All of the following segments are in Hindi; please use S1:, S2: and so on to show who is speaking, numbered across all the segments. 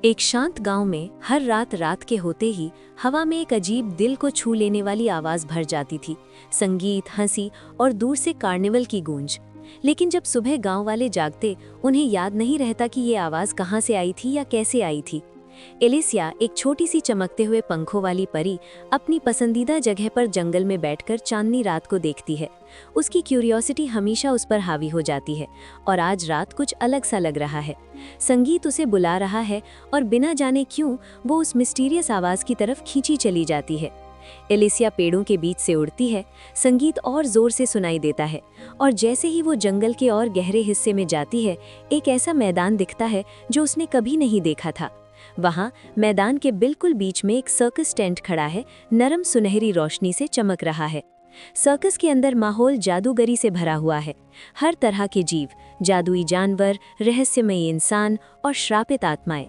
S1: एक शांत गांव में हर रात के होते ही हवा में एक अजीब दिल को छू लेने वाली आवाज भर जाती थी। संगीत, हंसी और दूर से कार्निवल की गूंज। लेकिन जब सुबह गांव वाले जागते, उन्हें याद नहीं रहता कि ये आवाज कहाँ से आई थी या कैसे आई थी। एलिसिया, एक छोटी सी चमकते हुए पंखों वाली परी, अपनी पसंदीदा जगह पर जंगल में बैठकर चांदनी रात को देखती है। उसकी क्यूरियोसिटी हमेशा उस पर हावी हो जाती है और आज रात कुछ अलग सा लग रहा है। संगीत उसे बुला रहा है और बिना जाने क्यों वो उस मिस्टीरियस आवाज की तरफ खींची चली जाती है। एलिसिया पेड़ों के बीच से उड़ती है, संगीत और जोर से सुनाई देता है और जैसे ही वो जंगल के और गहरे हिस्से में जाती है, एक ऐसा मैदान दिखता है जो उसने कभी नहीं देखा था। वहाँ मैदान के बिल्कुल बीच में एक सर्कस टेंट खड़ा है, नरम सुनहरी रोशनी से चमक रहा है। सर्कस के अंदर माहौल जादूगरी से भरा हुआ है। हर तरह के जीव, जादुई जानवर, रहस्यमयी इंसान और श्रापित आत्माएं।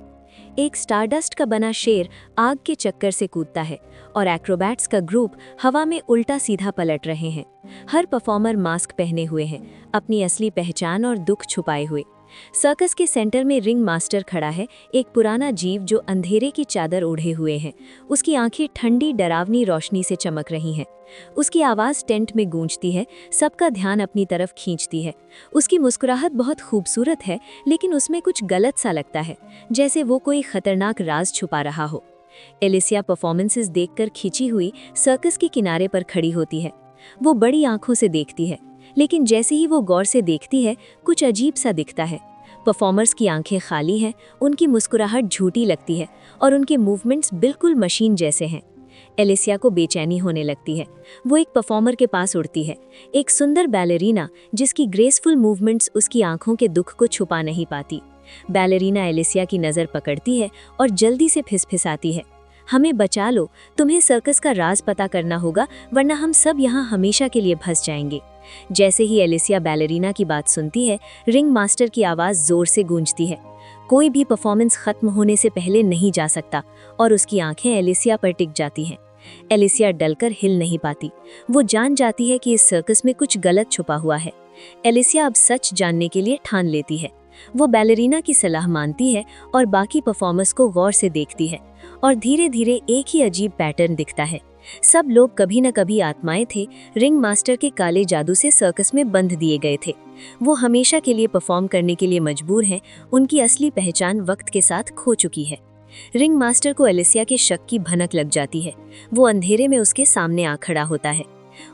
S1: एक स्टारडस्ट का बना शेर आग के चक्कर से कूदता है और एक्रोबैट्स का ग्रुप हवा में उल्टा सीधा पलट रहे हैं। हर परफॉर्मर मास्क पहने हुए हैं, अपनी असली पहचान और दुख छुपाए हुए। सर्कस के सेंटर में रिंग मास्टर खड़ा है, एक पुराना जीव जो अंधेरे की चादर ओढ़े हुए है। उसकी आंखें ठंडी डरावनी रोशनी से चमक रही हैं। उसकी आवाज़ टेंट में गूंजती है, सबका ध्यान अपनी तरफ खींचती है। उसकी मुस्कुराहट बहुत खूबसूरत है, लेकिन उसमें कुछ गलत सा लगता है, जैसे वो कोई खतरनाक राज छुपा रहा हो। एलिसिया परफॉर्मेंसेस देखकर खिंची हुई सर्कस के किनारे पर खड़ी होती है। वो बड़ी आंखों से देखती है, लेकिन जैसे ही वो गौर से देखती है, कुछ अजीब सा दिखता है। परफॉर्मर्स की आंखें खाली हैं, उनकी मुस्कुराहट झूठी लगती है और उनके मूवमेंट्स बिल्कुल मशीन जैसे हैं। एलिसिया को बेचैनी होने लगती है। वो एक परफॉर्मर के पास उड़ती है, एक सुंदर बैलेरिना जिसकी ग्रेसफुल मूवमेंट्स उसकी आंखों के दुख को छुपा नहीं पाती। बैलेरिना एलिसिया की नज़र पकड़ती है और जल्दी से फिसफिसाती है, हमें बचा लो, तुम्हें सर्कस का राज पता करना होगा, वरना हम सब यहाँ हमेशा के लिए फंस जाएंगे। जैसे ही एलिसिया बैलेरिना की बात सुनती है, रिंग मास्टर की आवाज़ जोर से गूंजती है। कोई भी परफॉर्मेंस खत्म होने से पहले नहीं जा सकता और उसकी आंखें एलिसिया पर टिक जाती हैं। एलिसिया डलकर हिल नहीं पाती। वो जान जाती है कि इस सर्कस में कुछ गलत छुपा हुआ है। एलिसिया अब सच जानने के लिए ठान लेती है। वो बैलेरिना की सलाह मानती है और बाकी परफॉर्मर्स को गौर से देखती है और धीरे धीरे एक ही अजीब पैटर्न दिखता है। सब लोग कभी न कभी आत्माएं थे, रिंग मास्टर के काले जादू से सर्कस में बंध दिए गए थे। वो हमेशा के लिए परफॉर्म करने के लिए मजबूर हैं, उनकी असली पहचान वक्त के साथ खो चुकी है। रिंग मास्टर को एलिसिया के शक की भनक लग जाती है। वो अंधेरे में उसके सामने आ खड़ा होता है।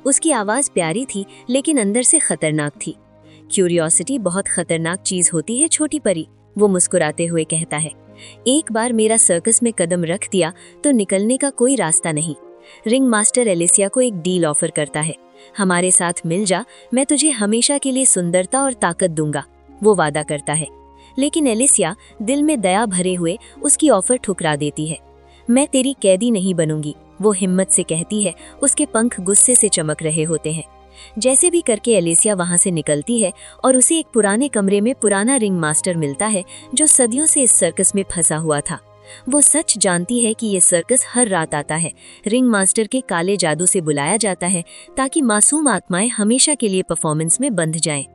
S1: उसकी आवाज़ प्यारी थी, लेकिन अंदर से खतरनाक थी। क्यूरियोसिटी बहुत खतरनाक चीज़ होती है छोटी परी, वो मुस्कुराते हुए कहता है। एक बार मेरा सर्कस में कदम रख दिया तो निकलने का कोई रास्ता नहीं। रिंग मास्टर एलिसिया को एक डील ऑफर करता है, हमारे साथ मिल जा, मैं तुझे हमेशा के लिए सुंदरता और ताकत दूंगा। वो वादा करता है, लेकिन एलिसिया दिल में दया भरे हुए उसकी ऑफर ठुकरा देती है। मैं तेरी कैदी नहीं बनूंगी, वो हिम्मत से कहती है। उसके पंख गुस्से से चमक रहे होते हैं। जैसे भी करके एलिसिया वहां से निकलती है और उसे एक पुराने कमरे में पुराना रिंग मास्टर मिलता है, जो सदियों से इस सर्कस में फंसा हुआ था। वो सच जानती है कि ये सर्कस हर रात आता है, रिंग मास्टर के काले जादू से बुलाया जाता है ताकि मासूम आत्माएं हमेशा के लिए परफॉर्मेंस में बंध जाएं।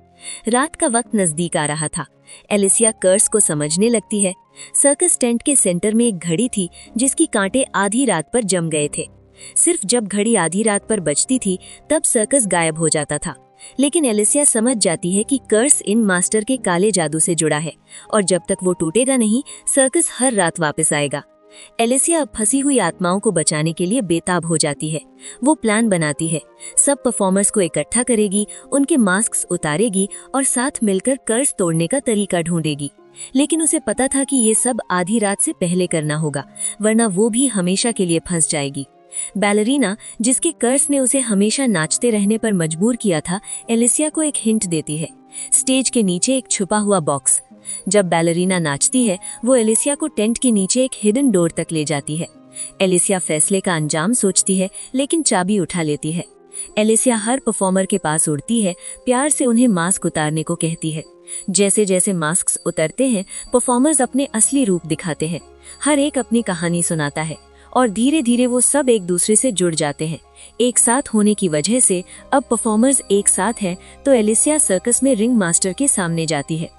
S1: रात का वक्त नजदीक आ रहा था। एलिसिया कर्स को समझने लगती है। सर्कस टेंट के सेंटर में एक घड़ी थी जिसकी कांटे आधी रात पर जम गए थे। सिर्फ जब घड़ी आधी रात पर बजती थी तब सर्कस गायब हो जाता था। लेकिन एलिसिया समझ जाती है कि कर्स इन मास्टर के काले जादू से जुड़ा है और जब तक वो टूटेगा नहीं, सर्कस हर रात वापस आएगा। एलिसिया अब फंसी हुई आत्माओं को बचाने के लिए बेताब हो जाती है। वो प्लान बनाती है, सब परफॉर्मर्स को इकट्ठा करेगी, उनके मास्क उतारेगी और साथ मिलकर कर्स तोड़ने का तरीका ढूंढेगी। लेकिन उसे पता था कि ये सब आधी रात से पहले करना होगा, वरना वो भी हमेशा के लिए फंस जाएगी। बैलेरिना, जिसके कर्स ने उसे हमेशा नाचते रहने पर मजबूर किया था, एलिसिया को एक हिंट देती है, स्टेज के नीचे एक छुपा हुआ बॉक्स। जब बैलेरिना नाचती है, वो एलिसिया को टेंट के नीचे एक हिडन डोर तक ले जाती है। एलिसिया फैसले का अंजाम सोचती है, लेकिन चाबी उठा लेती है। एलिसिया हर परफॉर्मर के पास उड़ती है, प्यार से उन्हें मास्क उतारने को कहती है। जैसे जैसे मास्क उतरते हैं, परफॉर्मर्स अपने असली रूप दिखाते हैं। हर एक अपनी कहानी सुनाता है और धीरे धीरे वो सब एक दूसरे से जुड़ जाते हैं। एक साथ होने की वजह से अब परफॉर्मर्स एक साथ हैं, तो एलिसिया सर्कस में रिंग मास्टर के सामने जाती है।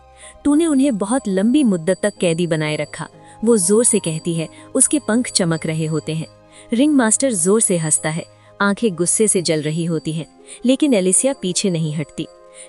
S1: तूने उन्हें बहुत लंबी मुद्दत तक कैदी बनाए रखा, वो जोर से कहती है, उसके पंख चमक रहे होते हैं। रिंग मास्टर जोर से हंसता है, आंखें गुस्से से जल रही होती हैं, लेकिन एलिसिया पीछे नहीं हटती।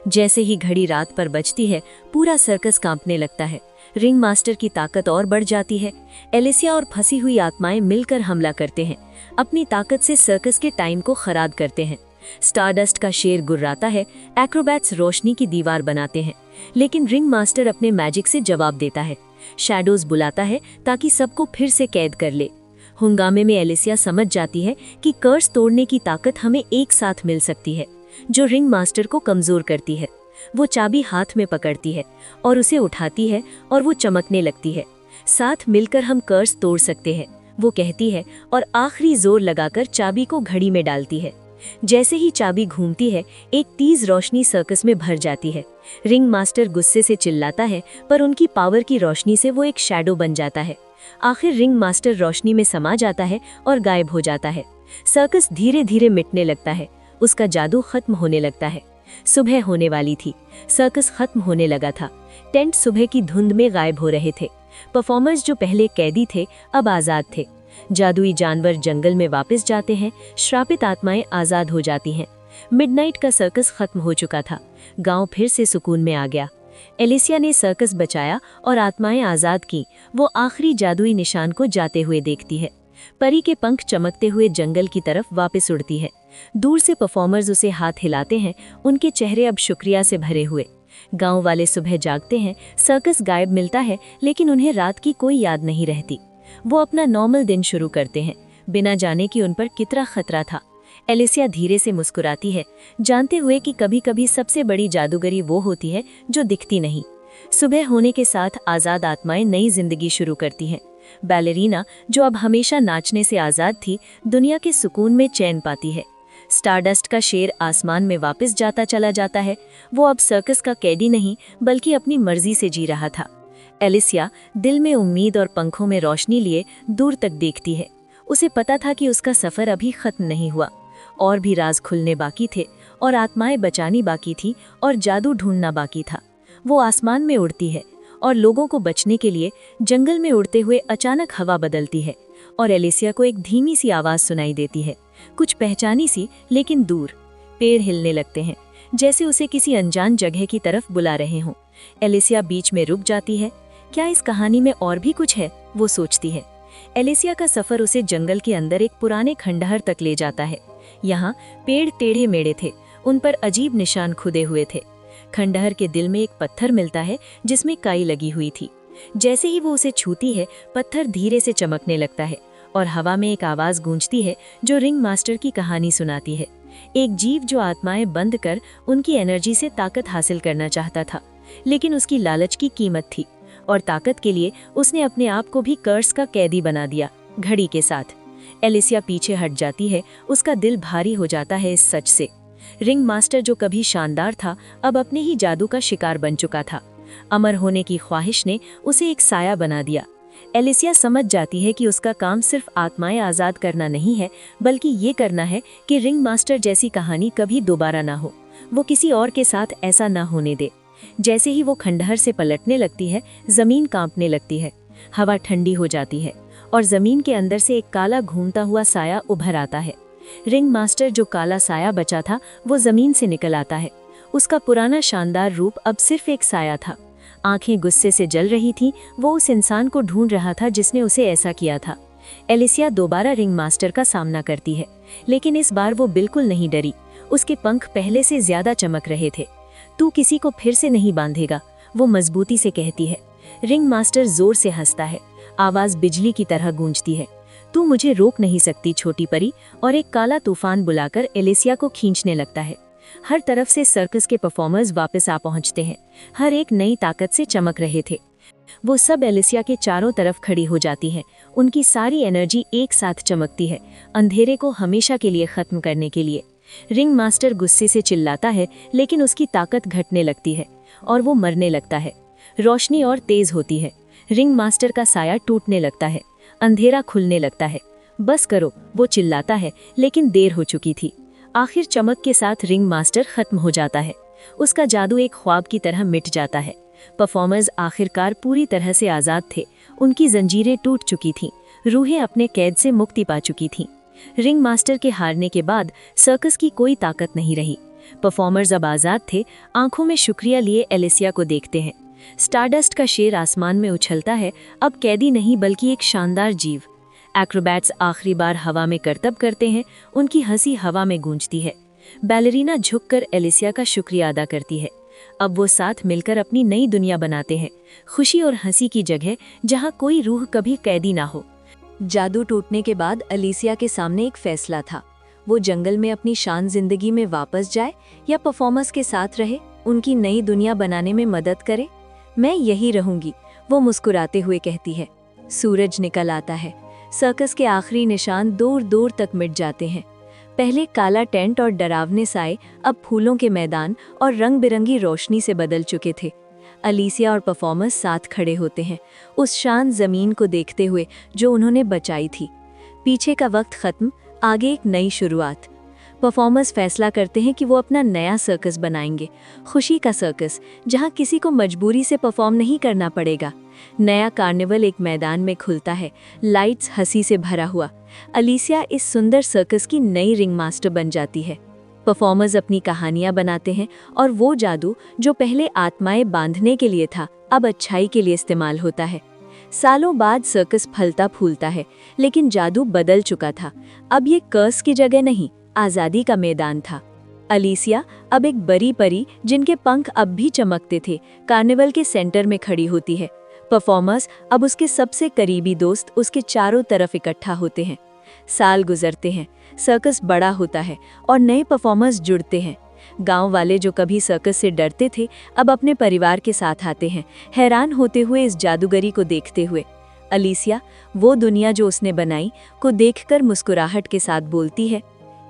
S1: जैसे ही घड़ी रात पर बजती है, पूरा सर्कस कांपने लगता है। रिंग मास्टर की ताकत और बढ़ जाती है। एलिसिया और फंसी हुई आत्माएं मिलकर हमला करते हैं, अपनी ताकत से सर्कस के टाइम को खराब करते हैं। स्टारडस्ट का शेर गुर्राता है, एक्रोबैट्स रोशनी की दीवार बनाते हैं, लेकिन रिंग मास्टर अपने मैजिक से जवाब देता है। शैडोज बुलाता है ताकि सबको फिर से कैद कर ले। हंगामे में एलिसिया समझ जाती है कि कर्स तोड़ने की ताकत हमें एक साथ मिल सकती है, जो रिंग मास्टर को कमजोर करती है। वो चाबी हाथ में पकड़ती है और उसे उठाती है और वो चमकने लगती है। साथ मिलकर हम कर्स तोड़ सकते हैं, वो कहती है, और आखिरी जोर लगाकर चाबी को घड़ी में डालती है। जैसे ही चाबी घूमती है, एक तेज रोशनी सर्कस में भर जाती है। रिंग मास्टर गुस्से से चिल्लाता है, पर उनकी पावर की रोशनी से वो एक शैडो बन जाता है। आखिर रिंग मास्टर रोशनी में समा जाता है और गायब हो जाता है। सर्कस धीरे धीरे मिटने लगता है, उसका जादू खत्म होने लगता है। सुबह होने वाली थी, सर्कस खत्म होने लगा था। टेंट सुबह की धुंध में गायब हो रहे थे। परफॉर्मर्स जो पहले कैदी थे, अब आजाद थे। जादुई जानवर जंगल में वापस जाते हैं, श्रापित आत्माएं आजाद हो जाती हैं। मिडनाइट का सर्कस खत्म हो चुका था, गांव फिर से सुकून में आ गया। एलिसिया ने सर्कस बचाया और आत्माएं आजाद की। वो आखिरी जादुई निशान को जाते हुए देखती है। परी के पंख चमकते हुए जंगल की तरफ वापस उड़ती है। दूर से परफॉर्मर्स उसे हाथ हिलाते हैं, उनके चेहरे अब शुक्रिया से भरे हुए। गांव वाले सुबह जागते हैं, सर्कस गायब मिलता है, लेकिन उन्हें रात की कोई याद नहीं रहती। वो अपना नॉर्मल दिन शुरू करते हैं, बिना जाने कि उन पर कितना खतरा था। एलिसिया धीरे से मुस्कुराती है, जानते हुए कि कभी कभी सबसे बड़ी जादूगरी वो होती है जो दिखती नहीं। सुबह होने के साथ आज़ाद आत्माएं नई जिंदगी शुरू करती हैं। बैलेरीना, जो अब हमेशा नाचने से आज़ाद थी, दुनिया के सुकून में चैन पाती है। स्टारडस्ट का शेर आसमान में वापस जाता चला जाता है। वो अब सर्कस का कैदी नहीं, बल्कि अपनी मर्जी से जी रहा था। एलिसिया दिल में उम्मीद और पंखों में रोशनी लिए दूर तक देखती है। उसे पता था कि उसका सफर अभी खत्म नहीं हुआ, और भी राज खुलने बाकी थे, और आत्माएं बचानी बाकी थी, और जादू ढूंढना बाकी था। वो आसमान में उड़ती है, और लोगों को बचने के लिए जंगल में उड़ते हुए अचानक हवा बदलती है, और एलिसिया को एक धीमी सी आवाज सुनाई देती है, कुछ पहचानी सी लेकिन दूर। पेड़ हिलने लगते हैं, जैसे उसे किसी अनजान जगह की तरफ बुला रहे हों। एलिसिया बीच में रुक जाती है। क्या इस कहानी में और भी कुछ है, वो सोचती है। एलिसिया का सफर उसे जंगल के अंदर एक पुराने खंडहर तक ले जाता है। यहाँ पेड़ टेढ़े मेढ़े थे, उन पर अजीब निशान खुदे हुए थे। खंडहर के दिल में एक पत्थर मिलता है जिसमें काई लगी हुई थी। जैसे ही वो उसे छूती है, पत्थर धीरे से चमकने लगता है, और हवा में एक आवाज गूंजती है जो रिंग मास्टर की कहानी सुनाती है। एक जीव जो आत्माएं बंद कर उनकी एनर्जी से ताकत हासिल करना चाहता था, लेकिन उसकी लालच की कीमत थी, और ताकत के लिए उसने अपने आप को भी कर्स का कैदी बना दिया, घड़ी के साथ। एलिसिया पीछे हट जाती है, उसका दिल भारी हो जाता है इस सच से। रिंग मास्टर जो कभी शानदार था, अब अपने ही जादू का शिकार बन चुका था। अमर होने की ख्वाहिश ने उसे एक साया बना दिया। एलिसिया समझ जाती है कि उसका काम सिर्फ आत्माएं आज़ाद करना नहीं है, बल्कि ये करना है कि रिंग मास्टर जैसी कहानी कभी दोबारा ना हो, वो किसी और के साथ ऐसा ना होने दे। जैसे ही वो खंडहर से पलटने लगती है, जमीन कांपने लगती है, हवा ठंडी हो जाती है, और जमीन के अंदर से एक काला घूमता हुआ साया उभर आता है। रिंग मास्टर जो काला साया बचा था, वो जमीन से निकल आता है। उसका पुराना शानदार रूप अब सिर्फ एक साया था। आंखें गुस्से से जल रही थीं, वो उस इंसान को ढूंढ रहा था जिसने उसे ऐसा किया था। एलिसिया दोबारा रिंग मास्टर का सामना करती है, लेकिन इस बार वो बिल्कुल नहीं डरी। उसके पंख पहले से ज्यादा चमक रहे थे। तू किसी को फिर से नहीं बांधेगा, वो मजबूती से कहती है। रिंग मास्टर जोर से हंसता है, आवाज बिजली की तरह गूंजती है। तू मुझे रोक नहीं सकती छोटी परी, और एक काला तूफान बुलाकर एलिसिया को खींचने लगता है। हर तरफ से सर्कस के परफॉर्मर्स वापस आ पहुंचते हैं, हर एक नई ताकत से चमक रहे थे। वो सब एलिसिया के चारों तरफ खड़ी हो जाती हैं, उनकी सारी एनर्जी एक साथ चमकती है, अंधेरे को हमेशा के लिए खत्म करने के लिए। रिंग मास्टर गुस्से से चिल्लाता है, लेकिन उसकी ताकत घटने लगती है और वो मरने लगता है। रोशनी और तेज होती है, रिंग मास्टर का साया टूटने लगता है, अंधेरा खुलने लगता है। बस करो, वो चिल्लाता है, लेकिन देर हो चुकी थी। आखिर चमक के साथ रिंग मास्टर खत्म हो जाता है। उसका जादू एक ख्वाब की तरह मिट जाता है। परफॉर्मर्स आखिरकार पूरी तरह से आज़ाद थे। उनकी जंजीरें टूट चुकी थीं, रूहें अपने कैद से मुक्ति पा चुकी थीं। रिंग मास्टर के हारने के बाद सर्कस की कोई ताकत नहीं रही। परफॉर्मर्स अब आज़ाद थे, आंखों में शुक्रिया लिए एलिसिया को देखते हैं। स्टारडस्ट का शेर आसमान में उछलता है, अब कैदी नहीं बल्कि एक शानदार जीव। एक्रोबैट्स आखिरी बार हवा में करतब करते हैं, उनकी हंसी हवा में गूंजती है। बैलरीना झुककर एलिसिया का शुक्रिया अदा करती है। अब वो साथ मिलकर अपनी नई दुनिया बनाते हैं, खुशी और हंसी की जगह जहाँ कोई रूह कभी कैदी ना हो। जादू टूटने के बाद एलिसिया के सामने एक फैसला था। वो जंगल में अपनी शान जिंदगी में वापस जाए या परफॉर्मर्स के साथ रहे, उनकी नई दुनिया बनाने में मदद करे। मैं यही रहूंगी, वो मुस्कुराते हुए कहती है। सूरज निकल आता है, सर्कस के आखिरी निशान दूर दूर तक मिट जाते हैं। पहले काला टेंट और डरावने साए अब फूलों के मैदान और रंग बिरंगी रोशनी से बदल चुके थे। एलिसिया और परफॉर्मर्स साथ खड़े होते हैं, उस शान जमीन को देखते हुए जो उन्होंने बचाई थी। पीछे का वक्त खत्म, आगे एक नई शुरुआत। परफॉर्मर्स फैसला करते हैं कि वो अपना नया सर्कस बनाएंगे, खुशी का सर्कस, जहां किसी को मजबूरी से परफॉर्म नहीं करना पड़ेगा। नया कार्निवल एक मैदान में खुलता है, लाइट्स हंसी से भरा हुआ। एलिसिया इस सुंदर सर्कस की नई रिंग मास्टर बन जाती है। परफॉर्मर्स अपनी कहानियां बनाते हैं और वो जादू जो पहले आत्माएं बांधने के लिए था, अब अच्छाई के लिए इस्तेमाल होता है। सालों बाद सर्कस फलता फूलता है, लेकिन जादू बदल चुका था। अब ये कर्स की जगह नहीं, आज़ादी का मैदान था। एलिसिया अब एक बड़ी परी जिनके पंख अब भी चमकते थे, कार्निवल के सेंटर में खड़ी होती है। परफॉर्मर्स अब उसके सबसे करीबी दोस्त उसके चारों तरफ इकट्ठा होते हैं। साल गुजरते हैं, सर्कस बड़ा होता है और नए परफॉर्मर्स जुड़ते हैं। गांव वाले जो कभी सर्कस से डरते थे, अब अपने परिवार के साथ आते हैं, हैरान होते हुए इस जादूगरी को देखते हुए। एलिसिया वो दुनिया जो उसने बनाई को देखकर मुस्कुराहट के साथ बोलती है,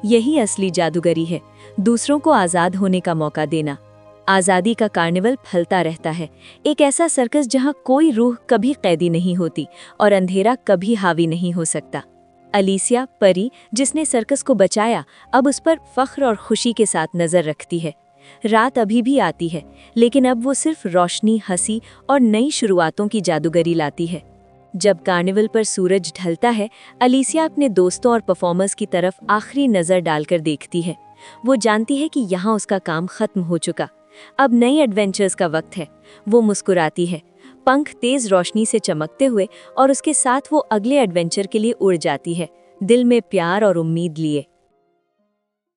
S1: यही असली जादूगरी है, दूसरों को आज़ाद होने का मौका देना। आज़ादी का कार्निवल फलता रहता है, एक ऐसा सर्कस जहां कोई रूह कभी कैदी नहीं होती और अंधेरा कभी हावी नहीं हो सकता। एलिसिया परी जिसने सर्कस को बचाया, अब उस पर फख्र और खुशी के साथ नज़र रखती है। रात अभी भी आती है, लेकिन अब वो सिर्फ रोशनी, हंसी और नई शुरुआतों की जादूगरी लाती है। जब कार्निवल पर सूरज ढलता है, एलिसिया अपने दोस्तों और परफॉर्मर्स की तरफ आखिरी नज़र डालकर देखती है। वो जानती है कि यहाँ उसका काम खत्म हो चुका, अब नए एडवेंचर्स का वक्त है। वो मुस्कुराती है, पंख तेज रोशनी से चमकते हुए, और उसके साथ वो अगले एडवेंचर के लिए उड़ जाती है, दिल में प्यार और उम्मीद लिए।